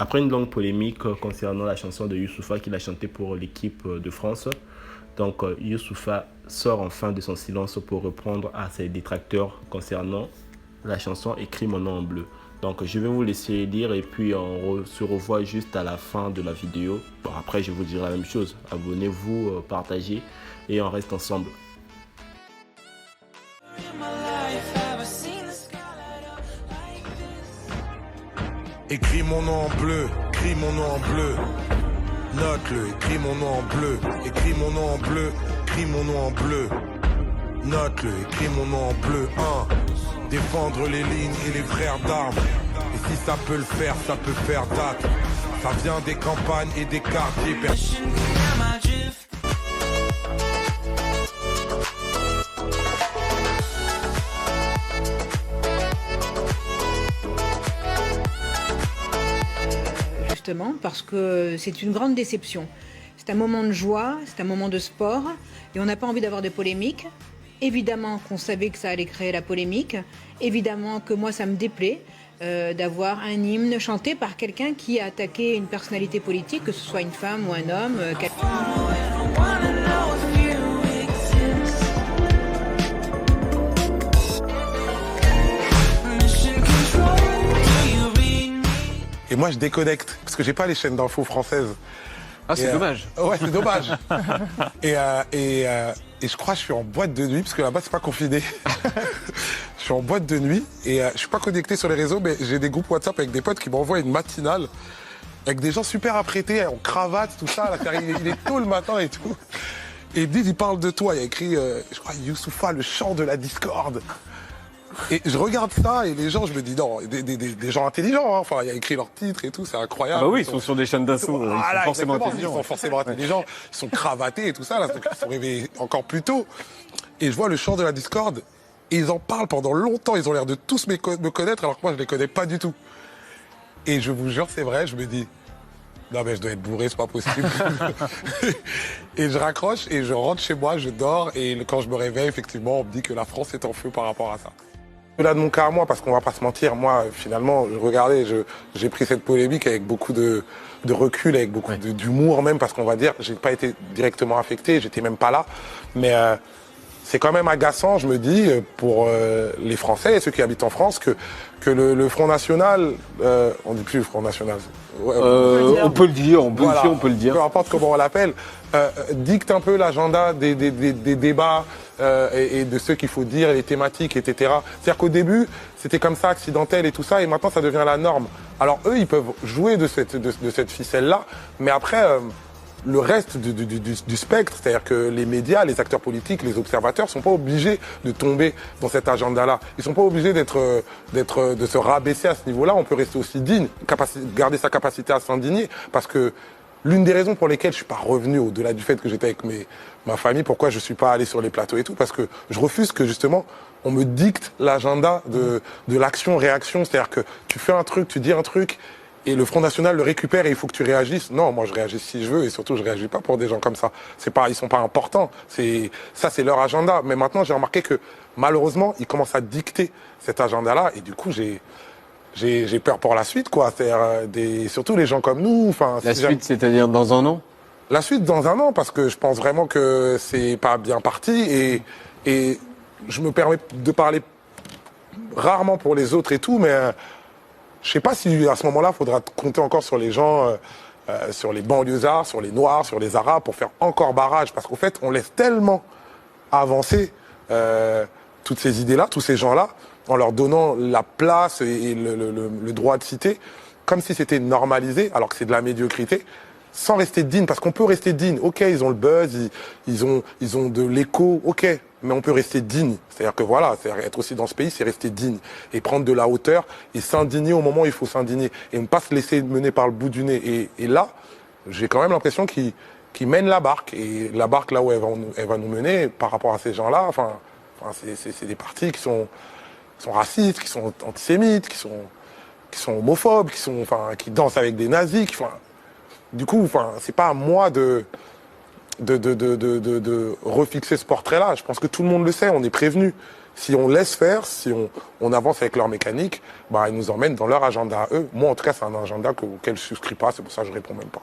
Après une longue polémique concernant la chanson de Youssoupha qu'il a chantée pour l'équipe de France, donc Youssoupha sort enfin de son silence pour répondre à ses détracteurs concernant la chanson Écris mon nom en bleu. Donc je vais vous laisser lire et puis on se revoit juste à la fin de la vidéo. Bon, après je vous dirai la même chose. Abonnez-vous, partagez et on reste ensemble. Écris mon nom en bleu, écris mon nom en bleu. Note-le, écris mon nom en bleu, écris mon nom en bleu, écris mon nom en bleu. Note-le, écris mon nom en bleu. Défendre les lignes et les frères d'armes. Et si ça peut le faire, ça peut faire date. Ça vient des campagnes et des quartiers. Justement, parce que c'est une grande déception. C'est un moment de joie, c'est un moment de sport, et on n'a pas envie d'avoir de polémique. Évidemment qu'on savait que ça allait créer la polémique. Évidemment que moi, ça me déplaît d'avoir un hymne chanté par quelqu'un qui a attaqué une personnalité politique, que ce soit une femme ou un homme. Et moi, je déconnecte, parce que j'ai pas les chaînes d'infos françaises. Ah, c'est dommage. Ouais, c'est dommage. et je crois que je suis en boîte de nuit, parce que là-bas, c'est pas confiné. Je suis en boîte de nuit, et je suis pas connecté sur les réseaux, mais j'ai des groupes WhatsApp avec des potes qui m'envoient une matinale, avec des gens super apprêtés, en cravate, tout ça. Là, il est tôt le matin et tout. Et ils parlent de toi. Il y a écrit, je crois, Youssoupha, le chant de la discorde. Et je regarde ça et les gens, je me dis non, des gens intelligents, hein. Enfin, il y a écrit leur titre et tout, c'est incroyable. Ah bah oui, ils sont sur des chaînes d'assaut, voilà, ils sont forcément intelligents. Ils sont forcément intelligents, ils sont cravatés et tout ça, là, donc ils sont réveillés encore plus tôt. Et je vois le chant de la discorde, et ils en parlent pendant longtemps, ils ont l'air de tous me connaître, alors que moi je les connais pas du tout. Et je vous jure, c'est vrai, je me dis, non mais je dois être bourré, c'est pas possible. Et je raccroche et je rentre chez moi, je dors, et quand je me réveille, effectivement, on me dit que la France est en feu par rapport à ça. Au-delà de mon cas à moi, parce qu'on va pas se mentir, moi, finalement, regardez, j'ai pris cette polémique avec beaucoup de recul, avec beaucoup d'humour même, parce qu'on va dire, j'ai pas été directement affecté, j'étais même pas là, mais c'est quand même agaçant, je me dis, pour les Français et ceux qui habitent en France, que le Front National, on dit plus le Front National. On peut le dire, on peut le dire. Peu importe comment on l'appelle, dicte un peu l'agenda des débats et de ce qu'il faut dire, les thématiques, etc. C'est-à-dire qu'au début, c'était comme ça, accidentel et tout ça, et maintenant ça devient la norme. Alors eux, ils peuvent jouer de cette ficelle-là, mais après, le reste du spectre, c'est-à-dire que les médias, les acteurs politiques, les observateurs sont pas obligés de tomber dans cet agenda-là. Ils sont pas obligés de se rabaisser à ce niveau-là. On peut rester aussi digne, garder sa capacité à s'indigner, parce que l'une des raisons pour lesquelles je suis pas revenu, au-delà du fait que j'étais avec ma famille, pourquoi je suis pas allé sur les plateaux et tout, parce que je refuse que justement on me dicte l'agenda de l'action-réaction, c'est-à-dire que tu fais un truc, tu dis un truc, et le Front National le récupère et il faut que tu réagisses. Non, moi je réagis si je veux, et surtout je réagis pas pour des gens comme ça. Ils sont pas importants. C'est leur agenda. Mais maintenant j'ai remarqué que malheureusement ils commencent à dicter cet agenda-là, et du coup j'ai peur pour la suite, quoi. C'est-à-dire surtout les gens comme nous. Enfin, la suite, c'est-à-dire dans un an? La suite dans un an, parce que je pense vraiment que c'est pas bien parti, et je me permets de parler rarement pour les autres et tout, mais je sais pas si à ce moment-là, il faudra compter encore sur les gens, sur les banlieusards, sur les Noirs, sur les Arabes, pour faire encore barrage. Parce qu'au fait, on laisse tellement avancer toutes ces idées-là, tous ces gens-là, en leur donnant la place et le droit de citer, comme si c'était normalisé, alors que c'est de la médiocrité, sans rester digne. Parce qu'on peut rester digne. Ok, ils ont le buzz, ils ont de l'écho, ok, mais on peut rester digne. C'est-à-dire que voilà, être aussi dans ce pays, c'est rester digne et prendre de la hauteur et s'indigner au moment où il faut s'indigner et ne pas se laisser mener par le bout du nez. Et là, j'ai quand même l'impression qu'ils mènent la barque, et la barque là où elle va nous mener par rapport à ces gens-là. Enfin, c'est des partis qui sont racistes, qui sont antisémites, qui sont homophobes, qui dansent avec des nazis. Du coup, c'est pas à moi de refixer ce portrait-là. Je pense que tout le monde le sait, on est prévenu. si on laisse faire, si on avance avec leur mécanique, bah, ils nous emmènent dans leur agenda à eux. Moi, en tout cas, c'est un agenda auquel je ne souscris pas, c'est pour ça que je réponds même pas.